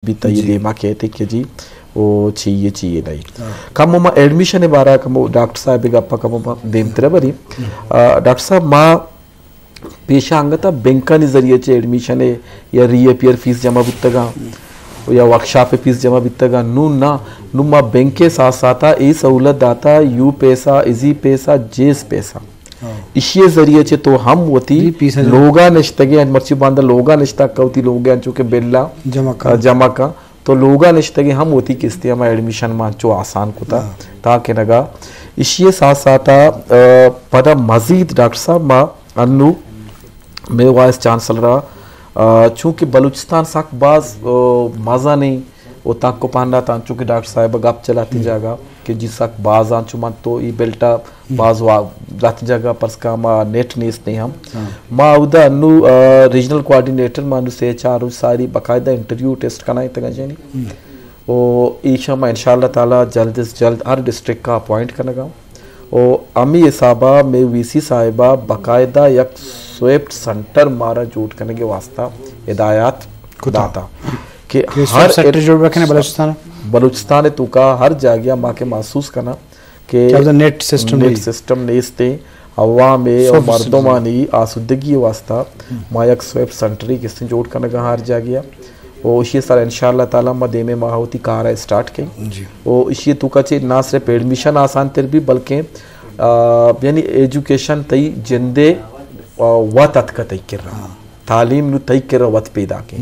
बीता ये देमा कहते कि जी वो चाहिए नहीं कम मा एडमिशन बारा कम डॉक्टर साहब गप्पा कम देम तेरे बरी डॉक्टर साहब माँ पेशा अंगता बैंक ने जरिए चे एडमिशन है या रीअपियर फीस जमा बितगा या वर्कशॉप फीस जमा बितगा नू माँ बैंक के साथ साथ ये सहूलत दाता यू पैसा इजी पैसा जेस पैसा इसी जरिए चे तो हम होती लोगा निश्तगे मर्ची बांधा लोगा निश्ता कवती लोग चूँकि बेल्ला जमा का तो लोगा निश्तगे हम होती किस्ती हम एडमिशन में जो आसान कुता ताकि नगा इसी साथ साथ पता मजीद डॉक्टर साहब माँ अन्नू मैं वाइस चांसलर चूँकि बलूचिस्तान साक बाज मज़ा नहीं वो ताक को पांडा था चूँकि डॉक्टर साहब गप चलाती जागा कि जिसक बाज आंचु मत तो ये बेल्टा बाज जाती जगह पर का माँ नेट नेस नहीं हम माँ उदा अन्नू रीजनल कोऑर्डिनेटर मानू से चारों सारी बकायदा इंटरव्यू टेस्ट करना इतना जानी वो ईशा माँ इंशाल्लाह ताला जल्द से जल्द हर डिस्ट्रिक्ट का अपॉइंट करना ओ अमी साहबा में वीसी साहिबा बकायदा एक स्वेप्ट सेंटर मारा जोड़ करने के वास्ता हिदायत खुदाता कि हर सेक्टर जोड़ रखने बलूचिस्तान है तो का हर जगह माँ के महसूस करना कि नेट सिस्टम नेस्ते हवा में और मर्दों मानी आसुदगी वास्ता माँ एक स्वेप सेंटरी किसने जोड़ करने का हर जगह वो इसी साल इंशाल्लाह ताला मदे में माँ होती कार स्टार्ट की वो इसी तो का चे ना सिर्फ एडमिशन आसान तेर भी बल्कि यानी एजुकेशन तई जिंदे वत का तई कर रहा तालीम नु तई कर वत पैदा के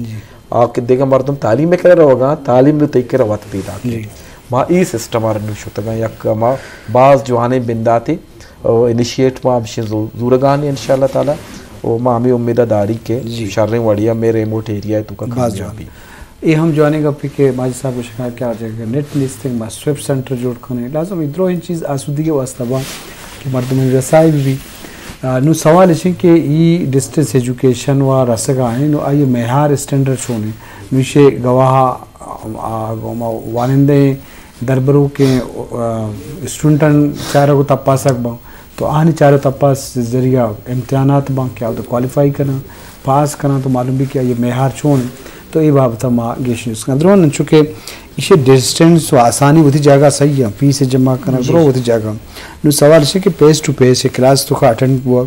आके देखा मर्दम तालीम में कर रहा होगा तालीम नु तई कर वत पैदा के माँ ई सिस्टम आर नु शुतगा यक माँ बाज जवाने बिंदाते इनिशिएट माँ बिशे ज़ूरगान इंशाल्लाह ताला वो माँ हमें उम्मीददारी के शर्रें वड़िया में रिमोट एरिया तो का कामयाबी ये हम जाने का के माजी साहब को शिकायत क्या जाएगा नेट लिस्टिंग में स्वेप सेंटर जोड़ खाने लाजम इधरों इन चीज़ आसुदी के वास्ता बा कि मर्द में रसाई भी नु सवाल है कि ये डिस्टेंस एजुकेशन व रसगा है नु आये मेहार स्टैंडर्ड छोने नुशे गवाह वानिंदे दरबरों के स्टूडेंटन चारों को तपासक बा तो आने चारों तपास जरिया इम्तिहानात बा क्या तो क्वालिफाई करना पास करना तो मालूम भी क्या ये मेहार छोने तो ये बात माँ गेशन उसका अंदरों चूँकि इसे डिस्टेंस आसानी होती जाएगा सही है फीस जमा करना अंदरों होती जाएगा नु सवाल है कि पेस टू पेस क्लास तो का अटेंड हुआ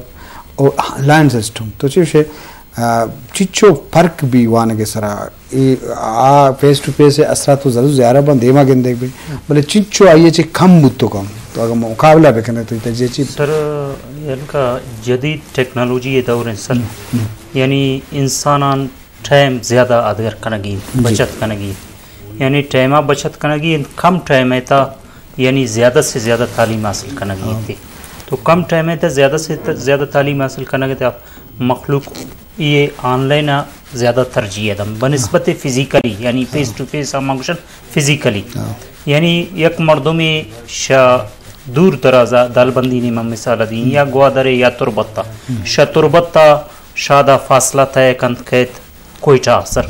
और लैंड सिस्टम तो चीज़ चिच्चो फर्क भी वाने के सरा ये फेस टू फेस असरा तो ज़रूर ज़्यादा बंद देमा गेंदे भी बोले चिच्चो आइए चे कम बुत तो कम तो अगर मुकाबला भी करने तो ये चीज़ सर इनका जदीद टेक्नोलॉजी ये दौर है सर यानी इंसान टाइम ज़्यादा अदर कनगी बचत कनगी यानी टाइम बचत कनगी कम टाइम है ता यानी ज़्यादा से ज़्यादा तालीम हासिल कनगी थी तो कम टाइम है तो ज़्यादा से ज़्यादा तालीम हासिल करने के मखलूक ये ऑनलाइन ज़्यादा तरजीह है बनस्बत फ़िज़िकली यानी फेस टू फेस आमोशन फ़िज़िकली यानी एक मर्दों में दूर दराजा दालबंदी ने मिसाल दी या ग्वादरे या तुरबत्ता तुरबत्ता शादा फासला तय कंत कैत कोयटा सर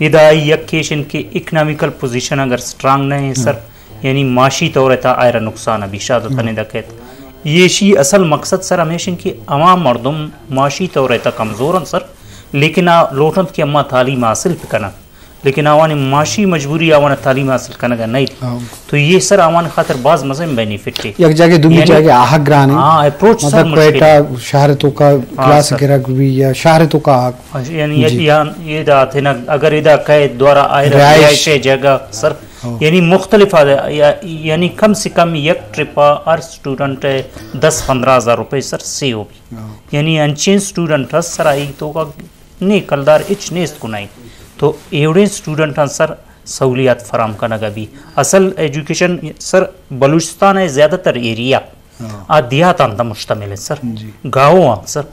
इदा यकेशन के इकनॉमिकल पोजीशन अगर स्ट्रांग नहीं है सर यानी माशी तौर रहता आयरा नुकसान अभी शादा तने दकेत ये शी असल मकसद सर हमेशा कि अवाम मर्दम माशी तौर रहता कमज़ोर सर लेकिन लोटन की अम्मा तालीम हासिल करना लेकिन आवान माशी मजबूरी आवान तालीम हासिल करने का नहीं तो ये सर आवान खातर बाज मज़े में बेनिफिट है एक जगह दूसरी जगह आहक ग्रान है हाँ अप्रोच मतलब कोयटा शहर तो का क्लास गिरा भी या शहर तो का यानी ये दाते ना अगर इधर कहे द्वारा आए रिहाइश जगह सर यानी मुख्तलिफ यानी कम से कम एक ट्रिप हर स्टूडेंट 10-15 हज़ार रुपये सर से हो भी यानी अनचेन स्टूडेंट सर आई तो का नहीं कलदार इच नेस्त को नहीं तो एवढे स्टूडेंट सर सहूलियात फराम करना भी असल एजुकेशन सर बलूचिस्तान है ज़्यादातर एरिया देहात मुश्तमिल है सर गाँव सर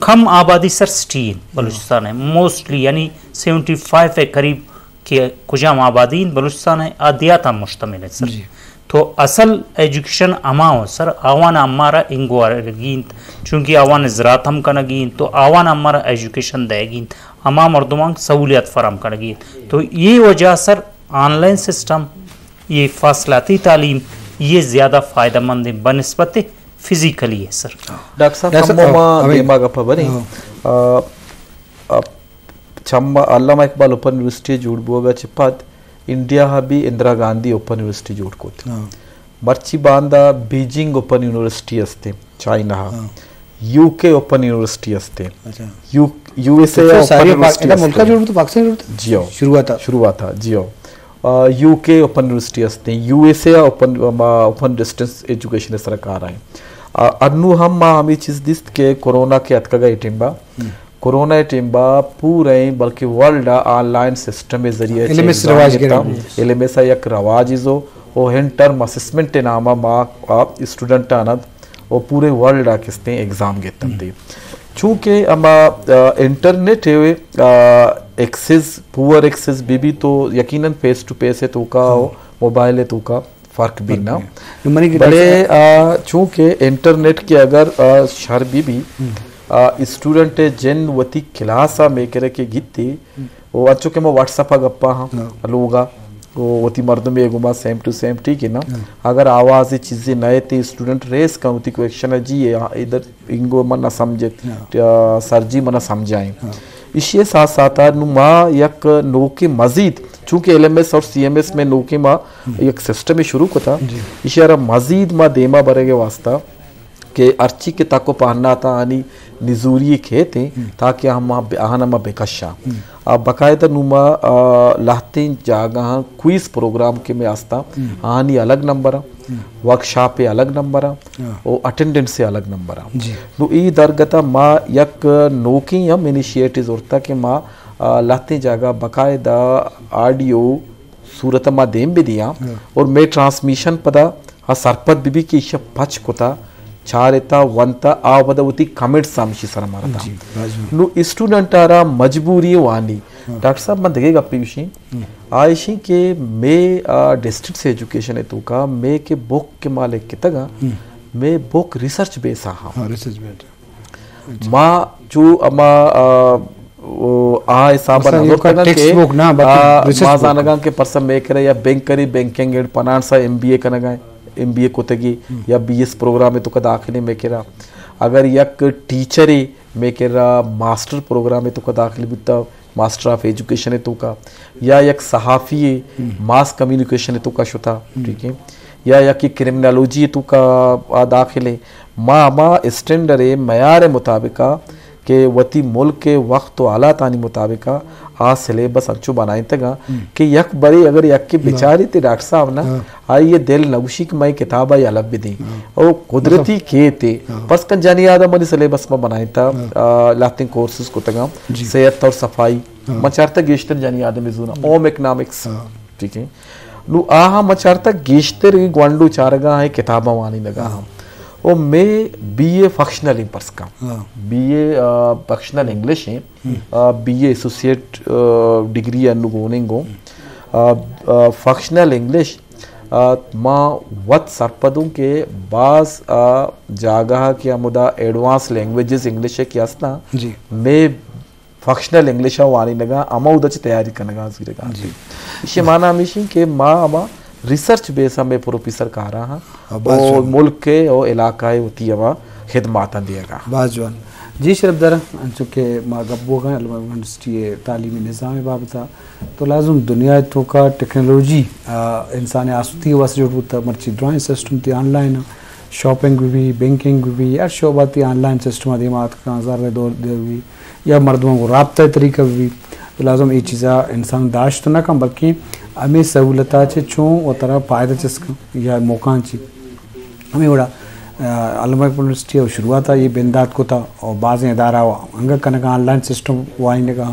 कम आबादी सर सिटी बलूचिस्तान है मोस्टली यानी 75 के करीब के कुजाम आबादी बलूचिस्तान है आदियात मुश्तमिल है सर तो असल एजुकेशन अमा हो सर आवान हमारा इंगवारगीन चूँकि आवान ज़रात हम कनगीन तो आवान हमारा एजुकेशन देगीन अमा मर्दमान सहूलियत फराम कनगीन तो ये वजह सर ऑनलाइन सिस्टम ये फासलाती तालीम ये ज़्यादा फ़ायदेमंद है बनस्बत फिज़िकली है सर डॉक्टर साहब चम्मा अल्लामा इकबाल ओपन यूनिवर्सिटी जुड़बोगा चिपत इंडिया हबी इंदिरा गांधी ओपन यूनिवर्सिटी जुड़कोत मर्ची बांदा बीजिंग ओपन यूनिवर्सिटी असते चाइना यूके ओपन यूनिवर्सिटी असते यूएसए ओपन यूनिवर्सिटी मुल्का जुड़ तो पाकिस्तान जुड़ जियो शुरुआत जियो यूके ओपन यूनिवर्सिटी असते यूएसए ओपन डिस्टेंस एजुकेशन सरकार आहे अन्नु हम आमी चीज दिस्त के कोरोना के अतकगा इटिंबा कोरोना टिम्बा पूरे बल्कि वर्ल्ड ऑनलाइन सिस्टम के जरिए एलएमएस एक रवाज इजो ओ हेन टर्म असेसमेंट नामा मा स्टूडेंट अनद ओ पूरे वर्ल्ड किस्ते एग्जाम गेतम दे चूंकि अमा इंटरनेट एक्सेस पुअर एक्सेस भी तो यकीनन फेस टू फेस है तो का मोबाइल है तो का फर्क भी ना बड़े चूंकि इंटरनेट के अगर शर भी स्टूडेंट जिन वती क्लास में करे के गीते वो अच्छो के मैं व्हाट्सएप गप्पा हाँ लोगा वो वती मर्द में एगुमा सेम टू सेम ठीक है ना अगर आवाज चीजें नए थे स्टूडेंट रेस का होती क्वेश्चन है जी इधर इंगो मना समझे सर जी मना समझाएं इसी साथ साथ नुमा यक नो के मजीद चूंकि एलएमएस और सीएमएस में नो के मा एक सिस्टम शुरू को था इशारा मजीद मा देमा बरेगे वास्ता के अर्ची के ताको पहनना था आनी निजूरी खे थे ताकि हम आहनमा बेकशा अब बाकायदा नुमा लाते जागा क्विज प्रोग्राम के में आस्ता आनी अलग नंबर वर्कशॉप पे अलग नंबर और अटेंडेंस से अलग नंबर तो ई दरगता माँ यक नोकी हम इनिशिएटिव होता कि माँ लाते जागा बाकायदा ऑडियो सूरत माँ देम भी दिया और मैं ट्रांसमिशन पता हाँ सरपत भी की इशा पच को था चारेता वंता आवदवती कमेंट्स सामशी सर हमारा था नु स्टूडेंट आरा मजबूरी वानी डॉक्टर साहब मैं देखेगा पीछे आयशी के मैं डिस्ट्रिक्ट से एजुकेशन है तो का मैं के बुक के मालिक के तगा मैं बुक रिसर्च बेस हाँ रिसर्च बेस माँ जो अमा हिसाब के पर्सन में करे या बैंक करी बैंकिंग एड पनान सा MBA का नगाए MBA को तगी या BS प्रोग्राम में तो का दाखिले में केरा अगर यक टीचर में केरा मास्टर प्रोग्राम में तो का दाखिले भी तब मास्टर ऑफ एजुकेशन है तो का या यक सहाफ़ी मास कम्युनिकेशन है तो का शुता ठीक है या यक क्रिमिनोलॉजी तो का दाखिले माँ स्टैंडर्ड मयार मुताबिका के वती मुल्क के वक्त तो आला तानी मुताबिका आ सिलेबस अच्छो बनाए तगा कि यक बड़ी अगर यक के बेचारी थे डॉक्टर साहब ना आई ये दिल नौशी की मई किताब आई अलग भी दी और कुदरती के थे बस कन जानी आदम मनी सिलेबस में बनाए था लातिंग कोर्सेज को तगा सेहत और सफाई मचारता गेश्तर जानी आदम इजुना ओम इकोनॉमिक्स ठीक है नु आहा मचारता गेश्तर ग्वांडू चारगा है किताबा वानी लगा हम और मैं BA फंक्शनल इंपर्स का BA फंक्शनल इंग्लिश है BA एसोसिएट डिग्री अनुगोनेंगो फंक्शनल इंग्लिश माँ वत सरपदों के बाज जागा के अमुदा एडवांस लैंग्वेजेस इंग्लिश है कि असना मैं फंक्शनल इंग्लिश वानी लगा अमा उदच तैयारी करने का इसे माना हमेशा के माँ अमा रिसर्च बेस में प्रोफेसर कह रहा है और मुल्क के और इलाका होती है खिदमात दिएगा बाजवान जी शरफदर चूँकि माँ गब्बो का यूनिवर्सिटी तालीमी निज़ाम बाबता तो लाजम दुनिया तो का टेक्नोलॉजी इंसान आसूती वस जो मर्ची ड्राइंग सिस्टम थी ऑनलाइन शॉपिंग भी बैंकिंग भी या शोबा थी ऑनलाइन सिस्टम दिमाग का ज़र दौर भी या मर्दों को रबता तरीका भी तो लाजम ये चीज़ा इंसान दाश्त तो ना कम बल्कि हमें सहूलता छो वो तरह फ़ायदा चस्क या मौका ची हमें बड़ा अल्लामा यूनिवर्सिटी और शुरुआत ये बिंदात को था और बाज़ इदारा अंग कन का ऑनलाइन सिस्टम वाइन का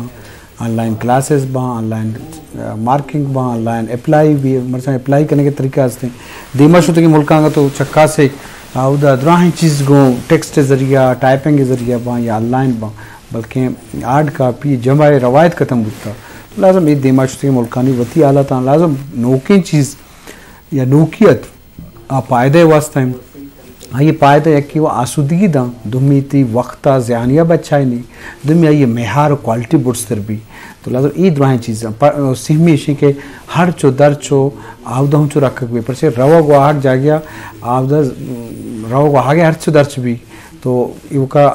ऑनलाइन क्लासेस बा ऑनलाइन मार्किंग बा ऑनलाइन अप्लाई भी मरसा अप्लाई करने के तरीके आते दीमा शुद्ध के मुल्क तो चक्का से उधर द्राही चीज़ गो टेक्स्ट के ज़रिया टाइपिंग के ज़रिया बा या ऑनलाइन बा बल्कि आर्ट कापी जमा रवायत खत्म होता लाजम ये दिमाग मुल्कानी वती आला था लाजम नोकी चीज़ या नोकियत पायदे वास्ता ये पायदा यकी वो आसूदगी दा दुमी थी वक्ता ज़्यानिया बच्चा ही नहीं दुमी ये मेहार क्वालिटी बुट्स तर भी तो लाजम ये दुआएं चीज़ें सिहमी इसी के हर चो दर चो आवदा हूँ चो रख भी पर से रवा को हट जा गया आवदा रवा को आगे हर चो दर्च भी तो इनका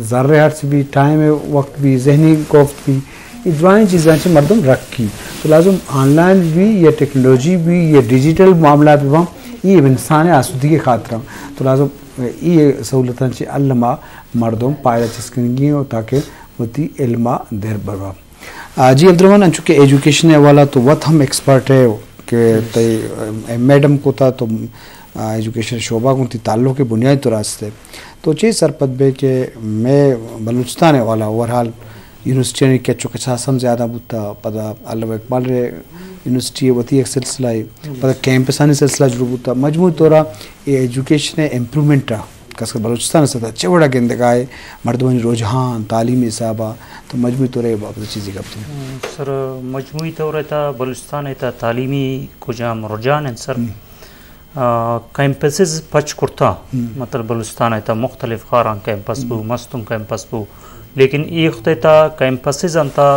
ज़र्रे हर्च भी टाइम वक्त भी जहनी कोफ्त भी ये दुआएं चीज़ें मर्दम रखी तो लाजम ऑनलाइन भी ये टेक्नोलॉजी भी ये डिजिटल मामला भी हम ये इंसान आसूदी के खातिर तो लाजम ये सहूलतां अल्लमा मर्दम पायरा चिस्कनगी ताकि होती इल्मा देर बरवा जी अब्दुलरहमान चूँकि एजुकेशन वाला तो वत हम एक्सपर्ट है कि मैडम को था तो एजुकेशन शोबा को थी ताल्लुक़ के बुनियादी तो रास्ते तो चीज़ सरपत बे कि मैं बलूचिस्तान वाला ओवरऑल यूनिवर्सिटी के चुके हम ज़्यादा बुता पता अल्लाह इकबाल रे यूनिवर्सिटी वती एक सिलसिला है पता कैंपसानी सिलसिला जुड़ बुता मजमू तौरा ये एजुकेशन इम्प्रूवमेंट कसकर बलूचिस्तान से अच्छे बड़ा गेंदगाए मर्दमनी रुझान तालीमी हिसाबा तो मजमू तौर ये बाबत चीज़ें करते हैं सर मजमू तौर बलूचिस्तान तालीमी कुजाम रुझान है सर कैंपसेस पच कुर्ता मतलब बलूचिस्तान मुख्तलिफ खारान कैंपस बू मस्तुम कैंपस बू लेकिन एक कैंपसेस अंता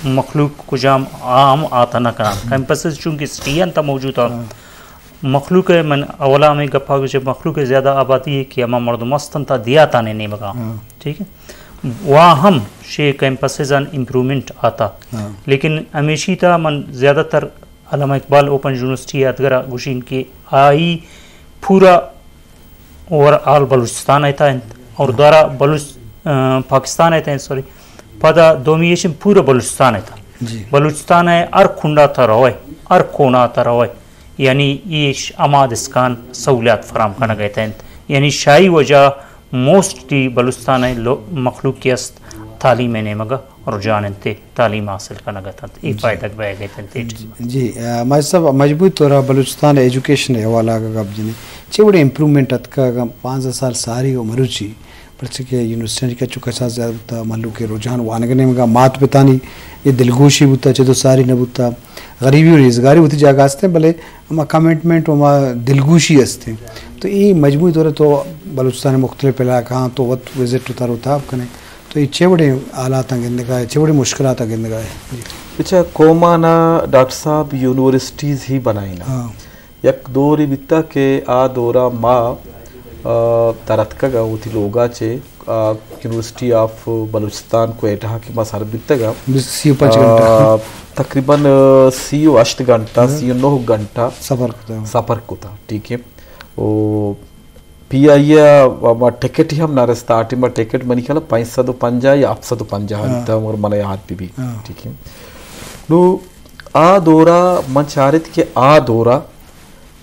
मखलूक कुजाम आम आता न करा कैंपसेस चूँकि सिटी अंता मौजूद है मखलूक मन अवला में गप्पा मखलूक ज़्यादा आबादी है कि अमा मर्द मस्त अंता दिया ताने नहीं मगा ठीक है वहाँ हम शे कैंपसेस इम्प्रूवमेंट आता लेकिन हमेशी था मन ज़्यादातर अल्लामा इकबाल ओपन यूनिवर्सिटी अदगरा गुशीन के आई पूरा ओवरऑल बलूचिस्तान आता और द्वारा पाकिस्तान आता है सॉरी पदा डोमिनेशन पूरा बलूचिस्तान आता बलूचिस्तान है अर खुंडा था रोए अर कोना था रोए यानी ये अमाद इसकान सहूलियात फराम करना गए थे यानी शाही वजह मोस्टली बलूचिस्तान है मखलूक की अस्त तालीम ने मगा और जानते तालीम हासिल करना गया था ये फ़ायदा बह गए थे जी मैं सब मजबूत तौर बलूचिस्तान एजुकेशन है वाला का गब्जने चिवड़े इम्प्रूवमेंट अतका 5 साल सारी उम्र ची पर के यूनिवर्सिटी का चुका सा ज़्यादा मल्लू के रुझान वानगने में मात पितानी ये दिलगोशी बुता चलो सारी न बुता गरीबी और रोजगारी होती जगह आस्ते भले हम कमिटमेंट हम दिलगोशी हस्ते तो ये मजबूत तौर तो बलूचिस्तान मुख्तलिफ इलाका तो वत विजिट उतार उताब कने तो ये चेवड़े आलात गिंदगा चेवड़े मुश्किलात गिंदगा है अच्छा कोमाना डॉक्टर साहब यूनिवर्सिटीज़ ही बनाई ना यक दौरी बिता के आ दौरा माँ तरत का गा उठी लोगा चे यूनिवर्सिटी ऑफ बलूचिस्तान को एटा की मसार बिता गा तकरीबन 8 घंटा 9 घंटा सफर को था ठीक है ओ पिया टिकट ही हम नारस्ता आटी में टिकट मनी कला 550 या 850 और मन याद भी ठीक है नो आ दौरा मंचारित के आ दौरा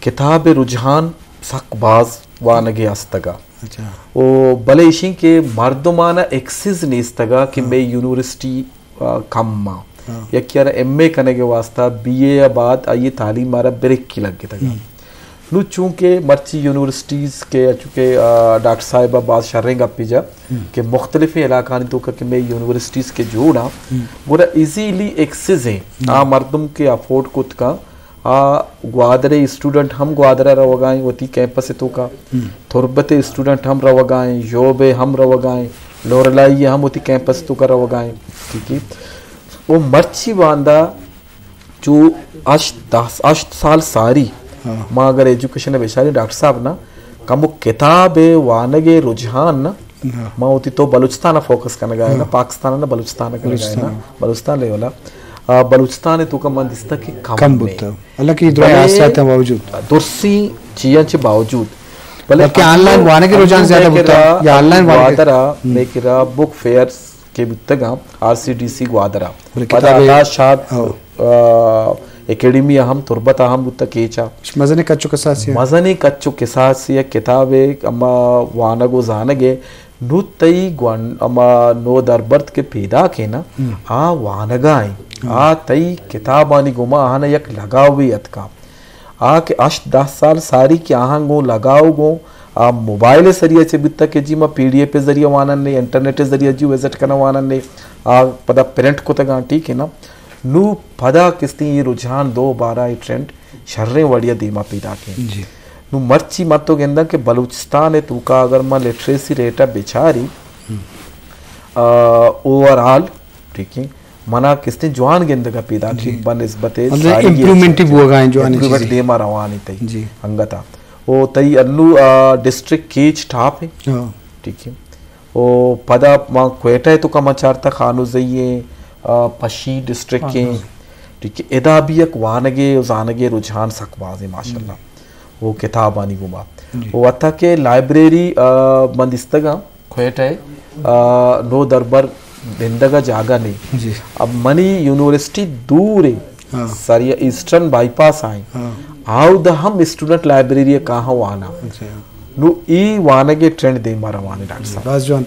किताब रुझान सकबाज वानगे अस्तगा ओ भले इशी के मर्दमाना एक्सिस नेस्तगा कि मैं यूनिवर्सिटी कम्मा या क्या MA करने के वास्ता BA या बाद आइए तालीम मारा ब्रेक की लग गया था नु चूँकि मर्ची यूनिवर्सिटीज़ के चूँकि डॉक्टर साहिबा बात शर्रें गप्पी जा कि मुख्तलिफ इलाकानी तो कि मैं यूनिवर्सिटीज़ के जोड़ा बुरा इजीली एक्सेस हैं आ मर्दम के अफोर्ड कुत का आ ग्वादरे स्टूडेंट हम ग्वादरा रवगाएं वती कैंपस तो का थुरबते स्टूडेंट हम रवगाएं योबे हम रवगाएं लोरलाई हम वती कैंपस तो का रवगाएं ठीक है वो मर्ची बांधा जो 8 साल सारी माँ अगर एजुकेशन बेचारी डॉक्टर साहब ना कमु किताब वानगे रुझान ना माँ होती तो बलूचिस्तान फोकस करने गया ना पाकिस्तान ना बलूचिस्तान करने गया ना बलूचिस्तान ले वाला बलूचिस्तान तो का मन दिसता कि कम बुता अल्लाह की दुआ आसात है बावजूद दुर्सी चीज़ों के बावजूद भले कि ऑनलाइन वानगे रुझान ज़्यादा बुता या ऑनलाइन ग्वादरा में किरा बुक फेयर्स के बुत्तगा RCDC ग्वादरा पता शाद एकेडमी हम तुरबत हम बुत्ता केचा मज़ने कच्चो के साथ मज़ने कच्चो के साथ या किताबे अम्मा वानगो जानगे नु तई ग्वान अम्मा नो दरबर्त के पैदा के ना आ वानगाई आ तई किताबानी गुमा आना यक लगाव भी अतका आ के 8-10 साल सारी के आहंगो लगाओ गो आ मोबाइल सरिया से बिता के जी मा PDF पे जरिए वानन ने इंटरनेट के जरिए जी विजिट करना वानन ने आ पदा पेरेंट को तगा ठीक है ना नु पदा किस्ती ये रुझान 2-12 ये ट्रेंड शर्रे वड़िया दीमा पैदा के नु मर्ची मतो गेंदा के बलूचिस्तान है तू का अगर मा लिटरेसी रेटा बेचारी ओवरऑल ठीक है मना किस्ती जवान गेंदा का पैदा ठीक बनस्बते इंप्रूवमेंट हुआ जवान इंप्रूवमेंट दे मा रवानी तई जी अंगता ओ तई अन्नू डिस्ट्रिक्ट केज टाप है ठीक है ओ पदा मा क्वेटा है तो का मचारता खानो जाइए पशी डिस्ट्रिक्ट के ठीक है एदा भी एक वानगे जानगे रुझान सकवाजे माशाल्लाह वो किताब आनी गुमा वो अता के लाइब्रेरी बंदिस्तगा खोएट है नो दरबार बिंदगा जागा नहीं जी अब मनी यूनिवर्सिटी दूर है सरिया ईस्टर्न बाईपास आए आओ द हम स्टूडेंट लाइब्रेरी कहाँ वाना नु ई वानगे ट्रेंड दे मारा वाने डॉक्टर साहब बस जॉन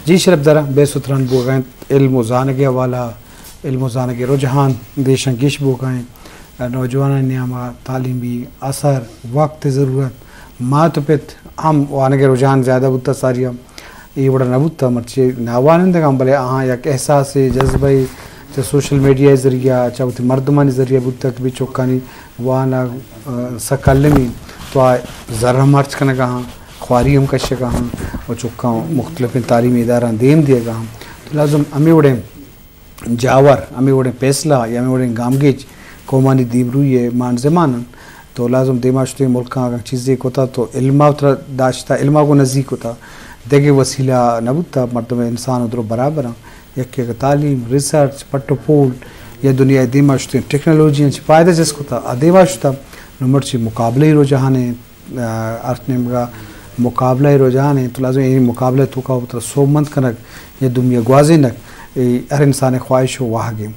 जी शरफ दरा बेसुतरन बोगाएं इल्म जानगे वाला इल्म जानगे रुझान देशं गिश बोगाएं नौजवान नियामा तालीमी असर वक्त ज़रूरत मात पित हम वानगे रुझान ज़्यादा बुता सारिया ये बड़ा नबुता मर्चे नावानंद का भले हाँ या एहसास जज्बे चाहे सोशल मीडिया ज़रिया चाहे मर्दमानी ज़रिया बुता भी चौकानी वाना सकलमी तो ज़रा मर्च कना कहाँ ख्वारी हम कश्य कहाँ और चुका मुख्तलिफ तालीमी इदारा देम दिए कहाँ तो लाजम अमी उड़े जावर अमी उड़े पैसला या अमी उड़े गामगेज कौमानी दीबरू ये मान ज़मानन तो लाजम देमाशते मुल्क का चीज़ें कोता तो इल्मा उतरा दाश्ता इल्मा को नज़दीक होता देखे वसीला नबुता मर्दम इंसान उधर बराबर यक तालीम रिसर्च पट्टो पोल या दुनिया देमाशते टेक्नोलॉजी फ़ायदा जिसको था देमाशता नंबर से मुकाबले रुझान है अर्थ ने का मुकाबला रुझान है तो लाजम ये मुकाबला तो का उतर सोमंत कनक या दुनिया ग्वाजे नक हर इंसान ख्वाहिश हो वहाँ गे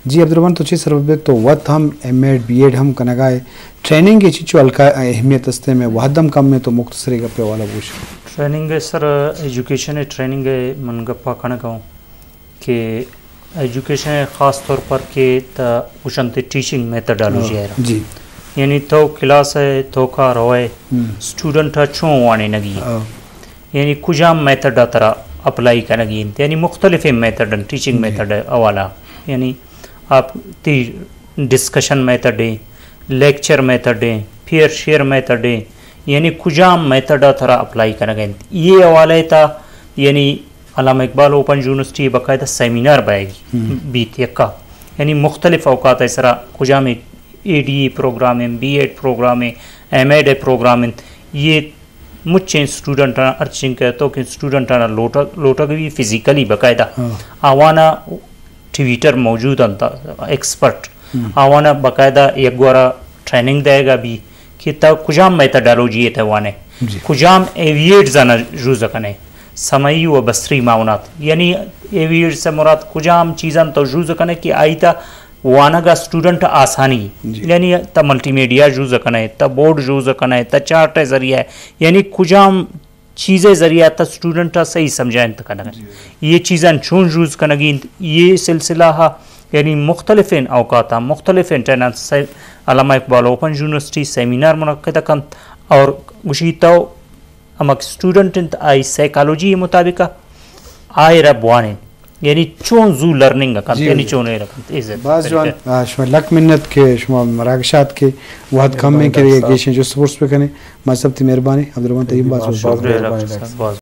जी अब्दुलरहमान तो चीज़ सर्व तो वत हम एमएड बीएड हम कनगाए ट्रेनिंग के चीज़ अलका अहमियत अस्ते में वहदम कम में तो मुख्तसरी गप्पे वाला पूछ ट्रेनिंग सर एजुकेशन है ट्रेनिंग है मन गप्पा कनगाओ कि एजुकेशन ख़ास तौर पर के उशंते टीचिंग मेथडोलॉजी है जी यानी तो क्लास है तो का रोए स्टूडेंट अच्छों वाने नगी यानी कुजाम मेथड तरह अप्लाई करनगी यानी मुख्तलिफ मेथड टीचिंग मेथड अवाला यानी आप ती डिस्कशन मेथड है लेक्चर मेथड है फिर शेयर मेथड है यानी कुजाम मेथड तरह अप्लाई करनगे ये अवाला था यानी अल्लामा इकबाल ओपन यूनिवर्सिटी बाकायदा सेमिनार बाएगी बीत यक्का यानी मुख्तलिफ अवकात इसरा कुजाम ADE program BEd program MEd program ये मुझे स्टूडेंट अर्चिंग कहते कि स्टूडेंट लोटा भी फिजिकली बाकायदा आवाना ट्विटर मौजूद अंता एक्सपर्ट आवाना बाकायदा एक बारा ट्रेनिंग देगा भी कि तब कुजाम मेथडोलॉजी है वाने कुजाम एविएट जाना जूज़ कने समयी व बसरी मावनात यानी एविएट से मुराद कुजाम चीज़ां तो जूज़ कने कि आईता वाना का स्टूडेंट आसानी यानी त मल्टीमीडिया यूज़ करना है त बोर्ड यूज़ करना है त चार्ट ज़रिया है यानी कुजाम चीज़ें ज़रिया त स्टूडेंट सही समझाएं त करना ये चीज़ें चून यूज़ करना ये सिलसिला हा यानी मुख्तलिफ अवकात मुख्तलिफ इंटरनेट अल्लामा इकबाल ओपन यूनिवर्सिटी सेमिनार मुनक्किद कन और उसी तो अमक स्टूडेंट आई साइकोलॉजी मुताबिक आए रबवाने यानी चोन जू लर्निंग का यानी चोने रखते इज्जत बस जवान शुमा लक मिन्नत के शुमा मराकशात के वहद कम में के लिए जो स्पोर्ट्स पे कने मजहब की मेहरबानी अब्दुलरहमान तय्यब बात